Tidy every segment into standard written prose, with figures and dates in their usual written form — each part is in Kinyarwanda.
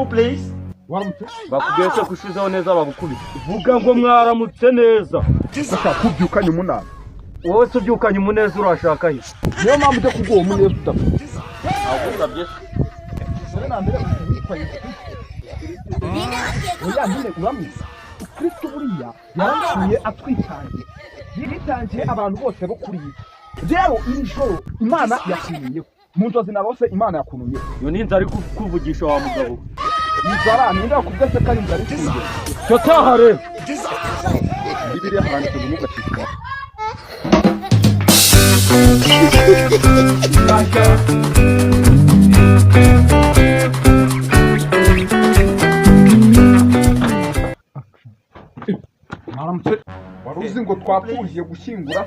Please. Bakubwese kushizaho neza bagukubita. Vuga ngo mwaramutse neza. Aka kubyukanye umunara. Wowe se ubyukanye umuneza urashaka he? Niyo mpamvu cyo kuguha umuneza udafite. Agusabye. Sere nambere witwaye. Oya nyine uramwiza. Kristo buriya yarangiye atwitangiye. Yitangiye abantu bose bo kuri iyi. Rero iri joro Imana yakumiye. Mu nzozi na bose Imana yakumiye. Yo ninza ari kuvugisha wa mugabo. Nizara ninda kubwese kari nzari kuye. Cyo tahare. Bibiliya handitse mu gacika. Maramutse waruzi ngo twapfuye gushyingura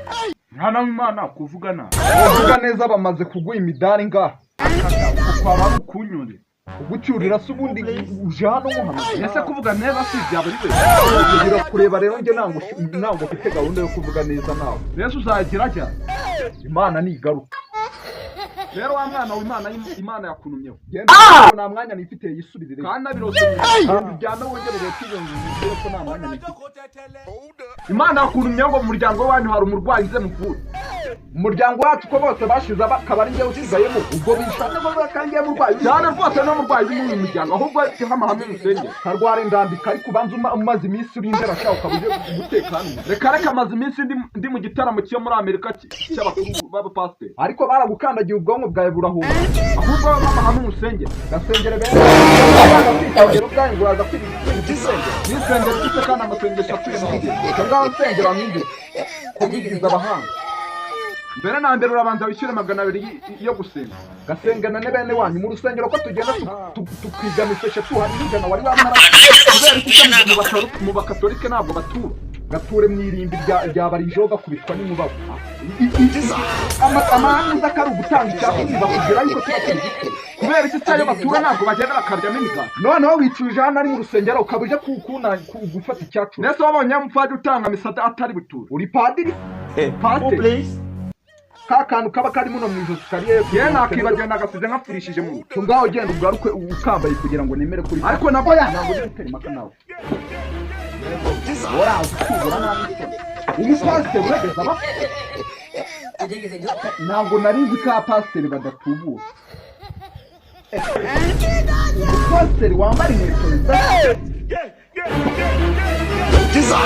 mwana w'Imana kuvugana uvuga neza bamaze kuguha imidari ngaha kwaba kunyure ugucyurira se ubundi uje hano muhamagaye ese kuvuga neza si byaba ari we kugira kureba rero nge nango mfite gahunda yo kuvuga neza nawe rero uzagira cyane Imana nigaruka rero wa mwana w'Imana Imana yakunumyeho genda nta mwanya nifite yisubirire kandi abirose kandi byana wongerere kwiyongera ko nta mwanya nifite Imana yakunumyeho ngo mu muryango wanyu hari umurwayi nze muvure umuryango wacu ko bose bashize bakabari nge usigayemo ubwo bishaka ngo bakangiye murwayi cyane rwose no murwayi mu muryango ahubwo hamwe musenge karwara indambika ariko ubanza umaze iminsi urindera cyangwa ukabuje gutekana reka amaze iminsi ndi mu gitaramo cyo muri Amerika cy'abakuru b'abapasiteri ariko baragukandagiye ubwonko bwawe burahuma ahubwo hamwe musenge gasengere bene bagafitangero bwawe ngo uraza nisengere cyose kandi amasengesho atuye mu gihe ngaho nsengera mwindi kubigiza abahanga mbere na mbere urabanza wishyure 200 yo gusenga gasengana ne bene wanyu mu rusengero ko tugenda tukigamisha tuhari n'ijana wari wamara kubera iki mu bakatolike ntabwo gature mwirimbi rya barijoga kubitwa n'umubavu amahanga uzakari ugutanga icyakuri bakubwira yuko turakiri kubera iki cyayo batura ntabwo bagenda bakaryamo imigati noneho wicuje hano ari mu rusengero ukabuje gufata icyacu nese wabonye mupfadi utanga misada atari butura uri padiri pastor kakantu kaba kari muno mwijosi kariye nakibagiwe nagasize nkapfurishije mu rugo ngaho genda ugaruke ukambaye kugira ngo nemere kuri ariko nabo ntabwo ndikari maka nawe urazi kubura nabi umupasiteri urageza ba ntabwo narizi ka pasiteri badatubura umupasiteri wambara inkweto nziza